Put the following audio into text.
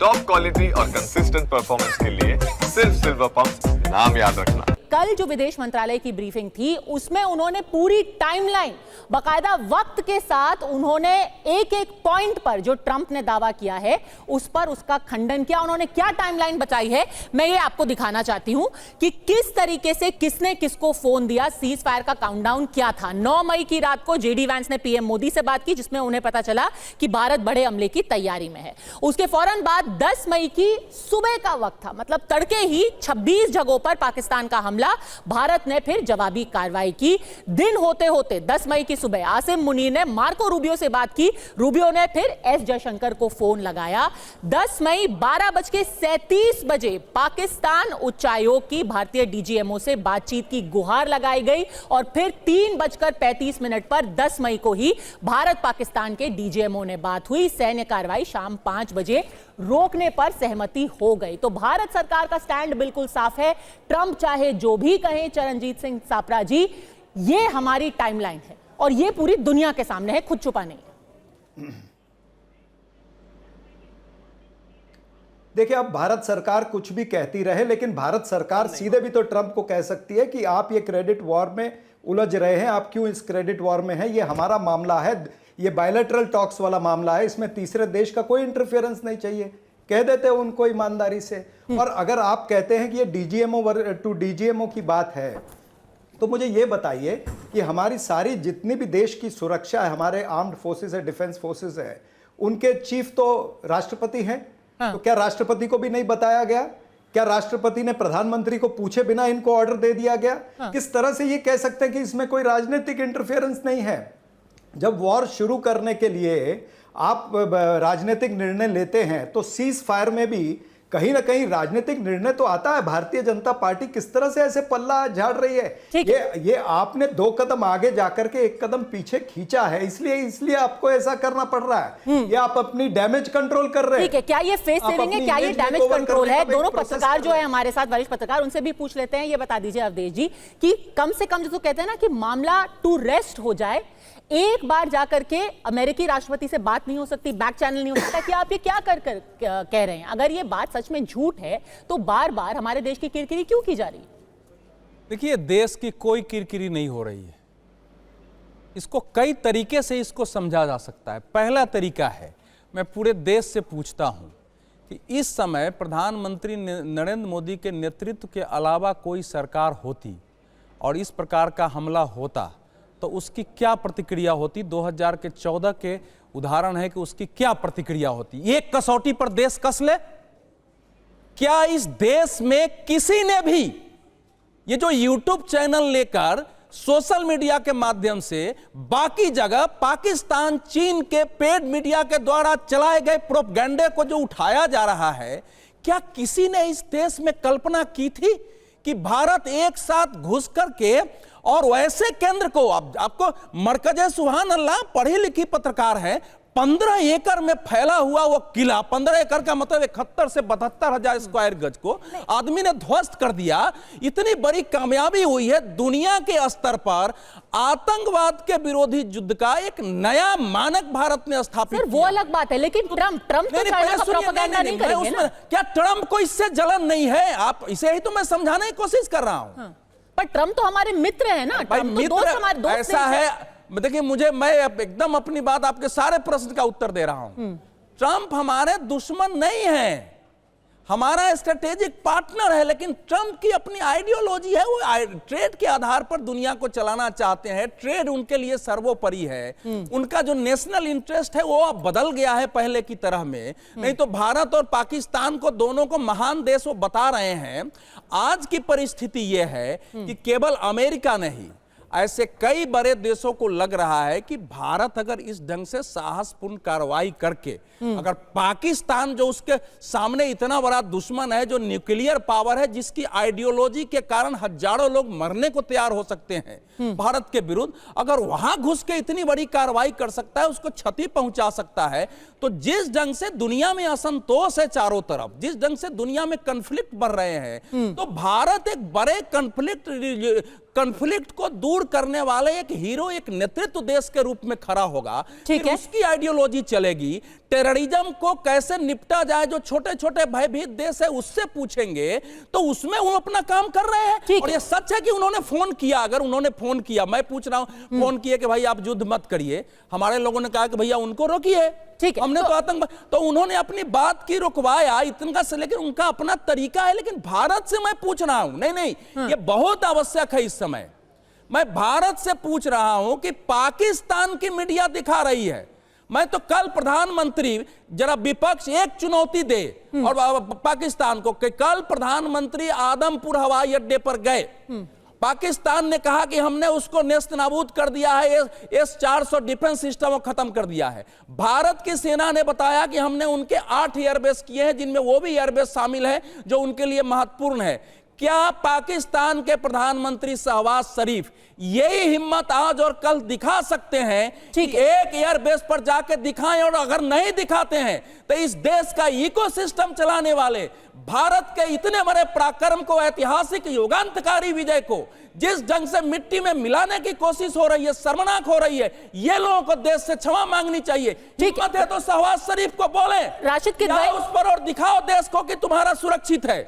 Top quality और consistent performance के लिए सिर्फ सिल्वर पंप नाम याद रखना। कल जो विदेश मंत्रालय की ब्रीफिंग थी उसमें उन्होंने पूरी टाइमलाइन बाकायदा वक्त के साथ उन्होंने एक एक पॉइंट पर जो ट्रंप ने दावा किया है उस पर उसका खंडन किया। उन्होंने क्या टाइमलाइन बताई है मैं ये आपको दिखाना चाहती हूं कि किस तरीके से किसने किसको फोन दिया, सीज फायर का काउंटडाउन क्या था। 9 मई की रात को जेडी वैंस ने पीएम मोदी से बात की जिसमें उन्हें पता चला कि भारत बड़े हमले की तैयारी में है। उसके फौरन बाद 10 मई की सुबह का वक्त था, मतलब तड़के ही 26 जगहों पर पाकिस्तान का हमला, भारत ने फिर जवाबी कार्रवाई की। दिन होते होते 10 मई की सुबह आसिम मुनीर ने मार्को रूबियो से बात की, रूबियो ने फिर एस जयशंकर को फोन लगाया। 10 मई 12:37 बजे पाकिस्तान उच्चायोग की भारतीय डीजीएमओ से बातचीत की गुहार लगाई गई और फिर 3:35 पर 10 मई को ही भारत पाकिस्तान के डीजीएमओ ने बात हुई। सैन्य कार्रवाई शाम 5 बजे रोकने पर सहमति हो गई। तो भारत सरकार का स्टैंड बिल्कुल साफ है। ट्रंप चाहे जो भी कहें चरणजीत सिंह सापरा जी, ये हमारी टाइमलाइन है और ये पूरी दुनिया के सामने है, खुद छुपा नहीं है। देखिए, अब भारत सरकार कुछ भी कहती रहे, लेकिन भारत सरकार सीधे भी तो ट्रंप को कह सकती है कि आप ये क्रेडिट वॉर में उलझ रहे हैं, आप क्यों इस क्रेडिट वॉर में हैं, ये हमारा मामला है, ये बायलैटरल टॉक्स वाला मामला है, इसमें तीसरे देश का कोई इंटरफेरेंस नहीं चाहिए, कह देते हैं उनको ईमानदारी से। और अगर आप कहते हैं कि ये डीजीएमओ टू डीजीएमओ की बात है, तो मुझे ये बताइए कि हमारी सारी जितनी भी देश की सुरक्षा है, हमारे आर्म्ड फोर्सेस है, डिफेंस फोर्सेस है, उनके चीफ तो राष्ट्रपति हैं। तो क्या राष्ट्रपति को भी नहीं बताया गया? क्या राष्ट्रपति ने प्रधानमंत्री को पूछे बिना इनको ऑर्डर दे दिया गया? किस तरह से ये कह सकते हैं कि इसमें कोई राजनीतिक इंटरफेरेंस नहीं है? जब वॉर शुरू करने के लिए आप राजनीतिक निर्णय लेते हैं तो सीज फायर में भी कहीं ना कहीं राजनीतिक निर्णय तो आता है। भारतीय जनता पार्टी किस तरह से ऐसे पल्ला झाड़ रही है? ये आपने 2 कदम आगे जाकर के 1 कदम पीछे खींचा है, इसलिए आपको ऐसा करना पड़ रहा है। ये आप अपनी डैमेज कंट्रोल कर रहे हैं। ठीक है, क्या ये फेस सेविंग है, क्या ये डैमेज कंट्रोल है? दोनों पत्रकार जो है हमारे साथ, वरिष्ठ पत्रकार, उनसे भी पूछ लेते हैं। ये बता दीजिए अवधेश जी कि कम से कम जो कहते हैं ना कि मामला टू रेस्ट हो जाए, एक बार जाकर के अमेरिकी राष्ट्रपति से बात नहीं हो सकती, बैक चैनल नहीं हो सकता, कि आप ये क्या कह रहे हैं? अगर ये बात सच में झूठ है तो बार बार हमारे देश की किरकिरी क्यों की जा रही है? देखिए, देश की कोई किरकिरी नहीं हो रही है। इसको कई तरीके से इसको समझा जा सकता है। पहला तरीका है, मैं पूरे देश से पूछता हूं कि इस समय प्रधानमंत्री नरेंद्र मोदी के नेतृत्व के अलावा कोई सरकार होती और इस प्रकार का हमला होता तो उसकी क्या प्रतिक्रिया होती? 2014 के उदाहरण है कि उसकी क्या प्रतिक्रिया होती। एक कसौटी पर देश कस ले। क्या इस देश में किसी ने भी ये जो यूट्यूब चैनल लेकर सोशल मीडिया के माध्यम से बाकी जगह पाकिस्तान, चीन के पेड मीडिया के द्वारा चलाए गए प्रोपगेंडे को जो उठाया जा रहा है, क्या किसी ने इस देश में कल्पना की थी कि भारत एक साथ घुस करके और वैसे केंद्र को, आपको मरकजे सुभान अल्लाह पढ़ी लिखी पत्रकार है, 15 एकड़ में फैला हुआ वो किला, 15 एकड़ का मतलब 71 से 72 हजार स्क्वायर गज को आदमी ने ध्वस्त कर दिया। इतनी बड़ी कामयाबी हुई है। दुनिया के स्तर पर आतंकवाद के विरोधी युद्ध का एक नया मानक भारत ने स्थापित किया। वो अलग बात है, लेकिन ट्रंप तो चाइना का प्रोपेगेंडा नहीं करेंगे ना? क्या ट्रंप को इससे जलन नहीं है? आप इसे ही तो मैं समझाने की कोशिश कर रहा हूं। पर ट्रंप तो हमारे मित्र हैं ना, ट्रंप तो दोस्त, हमारे दोस्त ऐसा है। देखिए, मैं एकदम अपनी बात, आपके सारे प्रश्न का उत्तर दे रहा हूं। ट्रंप हमारे दुश्मन नहीं है, हमारा स्ट्रेटेजिक पार्टनर है, लेकिन ट्रंप की अपनी आइडियोलॉजी है। वो ट्रेड के आधार पर दुनिया को चलाना चाहते हैं। ट्रेड उनके लिए सर्वोपरि है। उनका जो नेशनल इंटरेस्ट है वो अब बदल गया है पहले की तरह में। नहीं तो भारत और पाकिस्तान को, दोनों को महान देश वो बता रहे हैं। आज की परिस्थिति ये है कि केवल अमेरिका नहीं, ऐसे कई बड़े देशों को लग रहा है कि भारत अगर इस ढंग से साहसपूर्ण कार्रवाई करके, अगर पाकिस्तान जो उसके सामने इतना बड़ा दुश्मन है, जो न्यूक्लियर पावर है, जिसकी आइडियोलॉजी के कारण हजारों लोग मरने को तैयार हो सकते हैं भारत के विरुद्ध, अगर वहां घुस के इतनी बड़ी कार्रवाई कर सकता है, उसको क्षति पहुंचा सकता है, तो जिस ढंग से दुनिया में असंतोष है चारों तरफ, जिस ढंग से दुनिया में कन्फ्लिक्ट बढ़ रहे हैं, तो भारत एक बड़े कन्फ्लिक्ट कॉन्फ्लिक्ट को दूर करने वाले एक हीरो, एक नेतृत्व देश के रूप में खड़ा होगा, ठीक फिर है। उसकी आइडियोलॉजी चलेगी। टेररिज्म को कैसे निपटा जाए, जो छोटे छोटे भयभीत देश है उससे पूछेंगे, तो उसमें वो अपना काम कर रहे हैं। और ये सच है कि उन्होंने फोन किया, अगर उन्होंने फोन किया, मैं पूछ रहा हूं, फोन किए कि भाई आप युद्ध मत करिए, हमारे लोगों ने कहा कि भैया उनको रोकिए, ठीक है, हमने तो आतंक, तो उन्होंने अपनी बात की रुकवाया इतना से, लेकिन उनका अपना तरीका है। लेकिन भारत से मैं पूछ रहा हूं, नहीं ये बहुत आवश्यक है इस समय, मैं भारत से पूछ रहा हूं कि पाकिस्तान की मीडिया दिखा रही है, मैं तो कल प्रधानमंत्री, जरा विपक्ष एक चुनौती दे और पाकिस्तान को, कि कल प्रधानमंत्री आदमपुर हवाई अड्डे पर गए, पाकिस्तान ने कहा कि हमने उसको नेस्तनाबूद कर दिया है, S-400 डिफेंस सिस्टम को खत्म कर दिया है। भारत की सेना ने बताया कि हमने उनके 8 एयरबेस किए हैं, जिनमें वो भी एयरबेस शामिल है जो उनके लिए महत्वपूर्ण है। क्या पाकिस्तान के प्रधानमंत्री शहबाज शरीफ यही हिम्मत आज और कल दिखा सकते हैं कि एक एयरबेस पर जाके दिखाएं? और अगर नहीं दिखाते हैं तो इस देश का इकोसिस्टम चलाने वाले भारत के इतने बड़े पराक्रम को, ऐतिहासिक युगांतकारी विजय को जिस ढंग से मिट्टी में मिलाने की कोशिश हो रही है, शर्मनाक हो रही है, ये लोगों को देश से क्षमा मांगनी चाहिए। हिम्मत है तो शहबाज शरीफ को बोले, राशिद उस पर और दिखाओ देश को कि तुम्हारा सुरक्षित है।